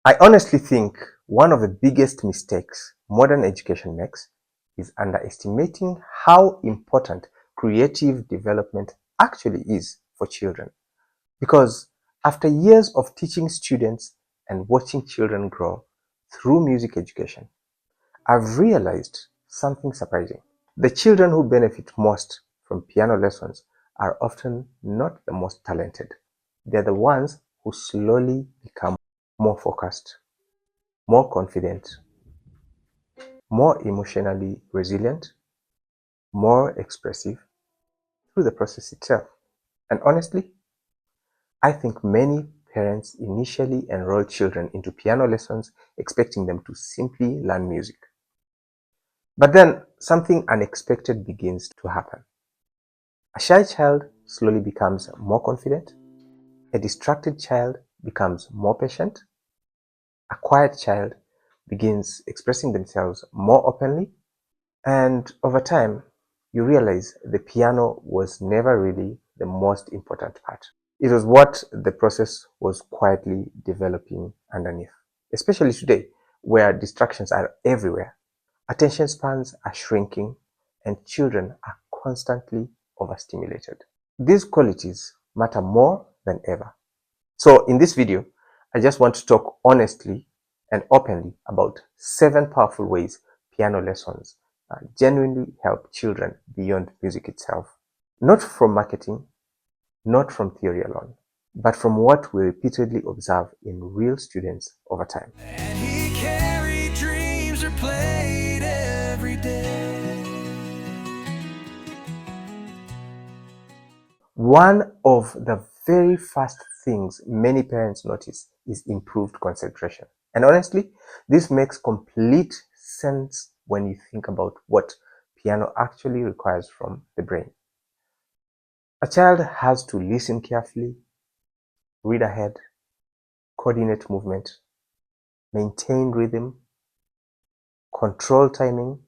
I honestly think one of the biggest mistakes modern education makes is underestimating how important creative development actually is for children. Because after years of teaching students and watching children grow through music education, I've realized something surprising. The children who benefit most from piano lessons are often not the most talented. They're the ones who slowly become more focused, more confident, more emotionally resilient, more expressive through the process itself. And honestly, I think many parents initially enroll children into piano lessons expecting them to simply learn music. But then something unexpected begins to happen. A shy child slowly becomes more confident, a distracted child becomes more patient, a quiet child begins expressing themselves more openly, and over time, you realize the piano was never really the most important part. It was what the process was quietly developing underneath. Especially today, where distractions are everywhere, attention spans are shrinking, and children are constantly overstimulated. These qualities matter more than ever. So in this video, I just want to talk honestly and openly about 7 powerful ways piano lessons genuinely help children beyond music itself. Not from marketing, not from theory alone, but from what we repeatedly observe in real students over time. And HIKARI dreams are played every day. One of the very first things many parents notice is improved concentration. And honestly, this makes complete sense when you think about what piano actually requires from the brain. A child has to listen carefully, read ahead, coordinate movement, maintain rhythm, control timing,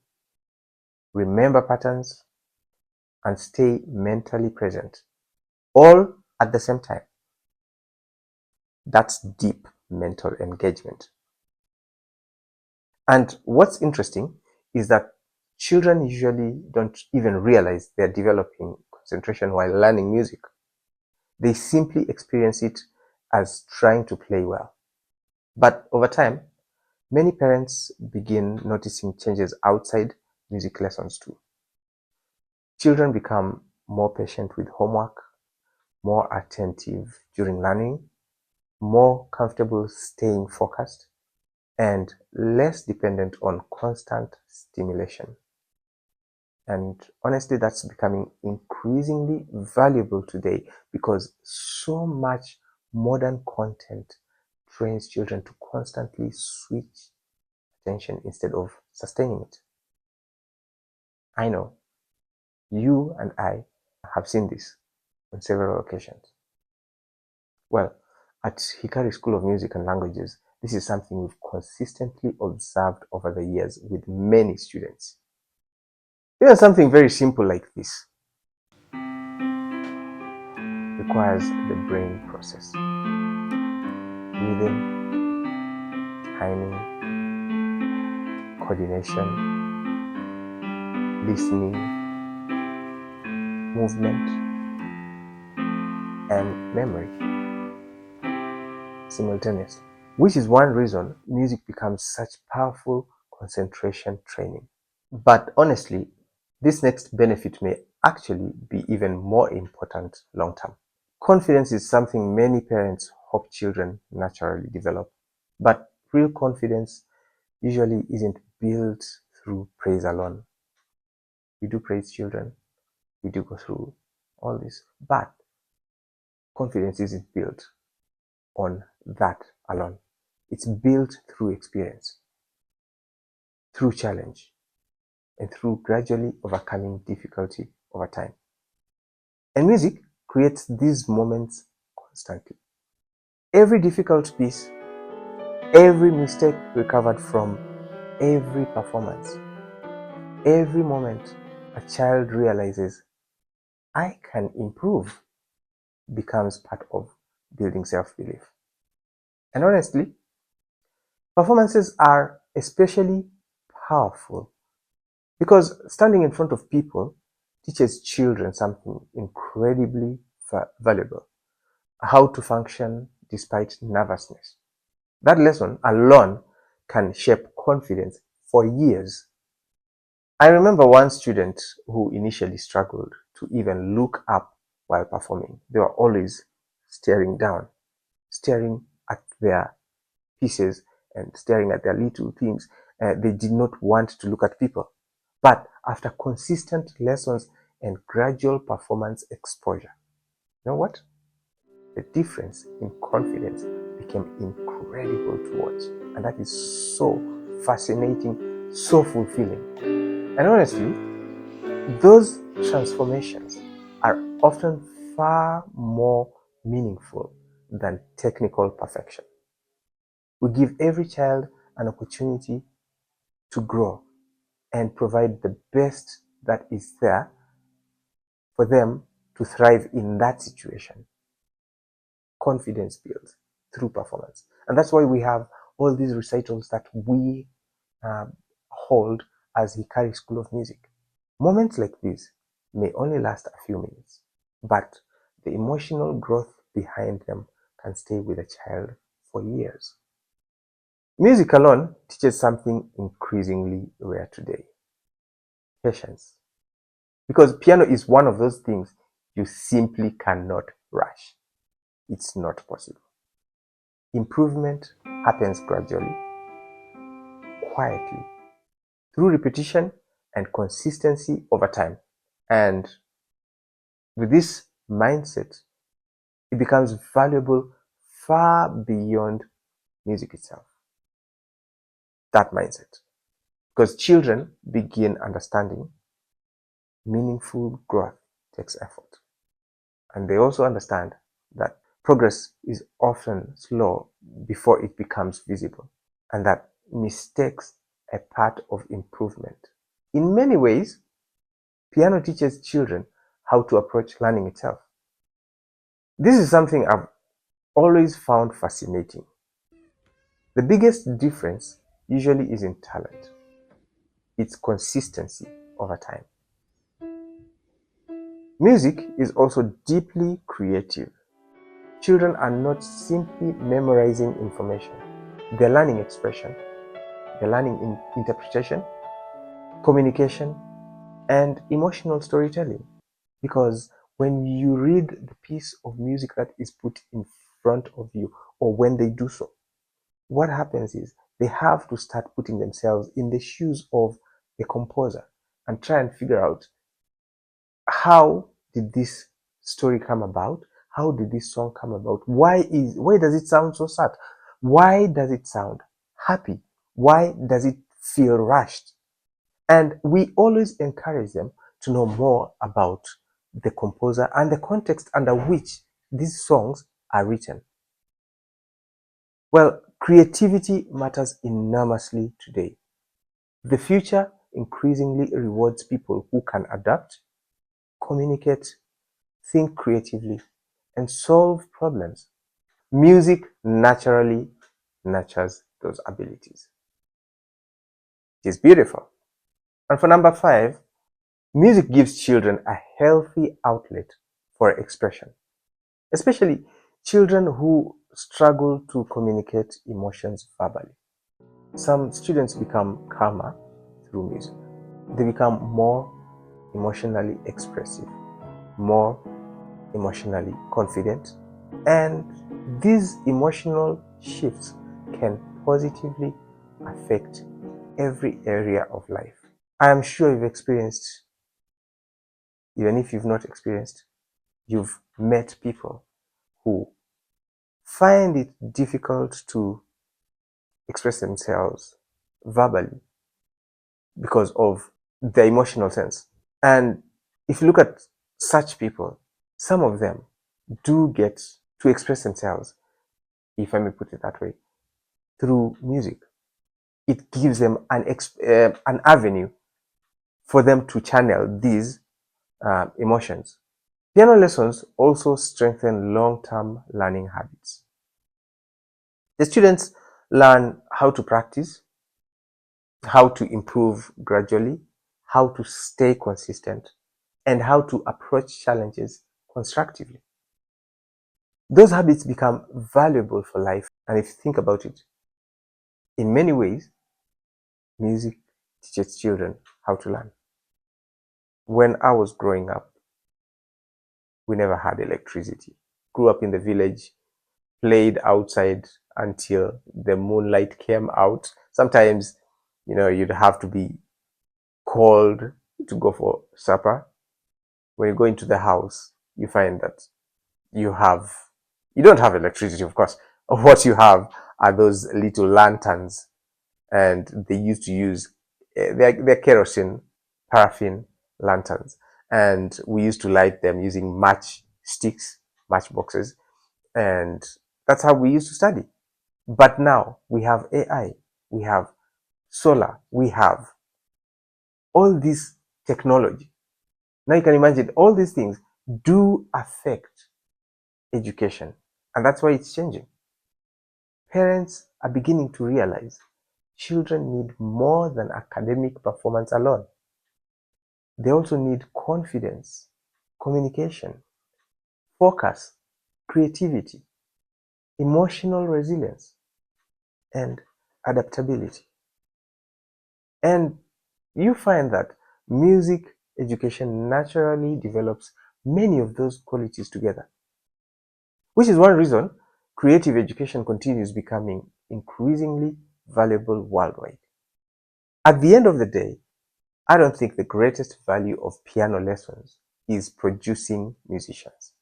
remember patterns, and stay mentally present, all at the same time. That's deep mental engagement. And what's interesting is that children usually don't even realize they're developing concentration while learning music. They simply experience it as trying to play well. But over time, many parents begin noticing changes outside music lessons too. Children become more patient with homework, more attentive during learning, more comfortable staying focused, and less dependent on constant stimulation. And honestly, that's becoming increasingly valuable today because so much modern content trains children to constantly switch attention instead of sustaining it. I know you and I have seen this on several occasions. Well, at Hikari School of Music and Languages, this is something we've consistently observed over the years with many students. Even something very simple like this requires the brain process. Rhythm, timing, coordination, listening, movement, and memory simultaneously. Which is one reason music becomes such powerful concentration training. But honestly, this next benefit may actually be even more important long term. Confidence is something many parents hope children naturally develop, but real confidence usually isn't built through praise alone. We do praise children, we do go through all this, but confidence isn't built on that alone. It's built through experience, through challenge, and through gradually overcoming difficulty over time. And music creates these moments constantly. Every difficult piece, every mistake recovered from, every performance, every moment a child realizes I can improve becomes part of building self-belief. And honestly, Performances are especially powerful because standing in front of people teaches children something incredibly valuable: how to function despite nervousness. That lesson alone can shape confidence for years. I remember one student who initially struggled to even look up while performing. They were always staring down, staring at their pieces and staring at their little things. They did not want to look at people. But after consistent lessons and gradual performance exposure, you know what? The difference in confidence became incredible to watch. And that is so fascinating, so fulfilling. And honestly, those transformations are often far more meaningful than technical perfection. We give every child an opportunity to grow and provide the best that is there for them to thrive in that situation. Confidence builds through performance. And that's why we have all these recitals that we hold as HIKARI School of Music. Moments like this may only last a few minutes, but the emotional growth behind them can stay with a child for years. Music alone teaches something increasingly rare today: patience. Because piano is one of those things you simply cannot rush. It's not possible. Improvement happens gradually, quietly, through repetition and consistency over time. And with this mindset, it becomes valuable far beyond music itself. That mindset. Because children begin understanding meaningful growth takes effort. And they also understand that progress is often slow before it becomes visible, and that mistakes are part of improvement. In many ways, piano teaches children how to approach learning itself. This is something I've always found fascinating. The biggest difference usually isn't talent, it's consistency over time. Music is also deeply creative. Children are not simply memorizing information, they're learning expression, they're learning interpretation, communication, and emotional storytelling. Because when you read the piece of music that is put in front of you, or when they do so, what happens is they have to start putting themselves in the shoes of the composer and try and figure out, how did this story come about? How did this song come about? Why does it sound so sad? Why does it sound happy? Why does it feel rushed? And we always encourage them to know more about the composer and the context under which these songs are written. Well, creativity matters enormously today. The future increasingly rewards people who can adapt, communicate, think creatively, and solve problems. Music naturally nurtures those abilities. It is beautiful. And for number 5, music gives children a healthy outlet for expression, especially children who struggle to communicate emotions verbally. Some students become calmer through music. They become more emotionally expressive, more emotionally confident, and these emotional shifts can positively affect every area of life. I am sure you've experienced, even if you've not experienced, you've met people who find it difficult to express themselves verbally because of their emotional sense. And if you look at such people, some of them do get to express themselves, if I may put it that way, through music. It gives them an avenue for them to channel these emotions. Piano lessons also strengthen long-term learning habits. The students learn how to practice, how to improve gradually, how to stay consistent, and how to approach challenges constructively. Those habits become valuable for life. And if you think about it, in many ways, music teaches children how to learn. When I was growing up, we never had electricity. Grew up in the village, played outside until the moonlight came out. Sometimes, you'd have to be called to go for supper. When you go into the house, you find that you don't have electricity, of course. What you have are those little lanterns, and they used to use they're kerosene, paraffin lanterns, and we used to light them using match boxes, and that's how we used to study. But now we have AI, we have solar, we have all this technology. Now you can imagine all these things do affect education, and that's why it's changing. Parents are beginning to realize children need more than academic performance alone. They also need confidence, communication, focus, creativity, emotional resilience, and adaptability. And you find that music education naturally develops many of those qualities together, which is one reason creative education continues becoming increasingly valuable worldwide. At the end of the day, I don't think the greatest value of piano lessons is producing musicians.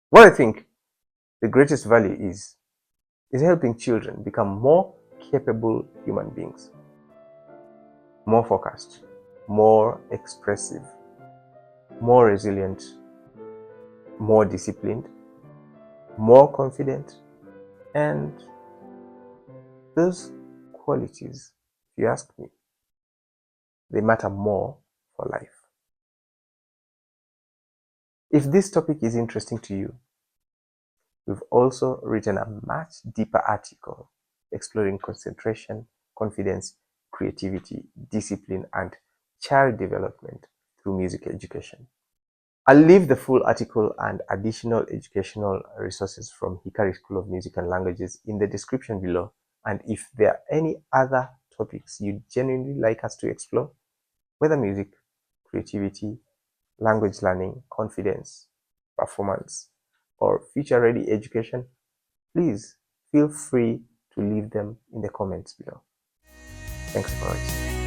What I think the greatest value is helping children become more capable human beings, more focused, more expressive, more resilient, more disciplined, more confident, and those qualities, if you ask me, they matter more for life. If this topic is interesting to you, we've also written a much deeper article exploring concentration, confidence, creativity, discipline, and child development through music education. I'll leave the full article and additional educational resources from HIKARI School of Music and Languages in the description below. And if there are any other topics you'd genuinely like us to explore, whether music, creativity, language learning, confidence, performance, or future-ready education, please feel free to leave them in the comments below. Thanks for watching.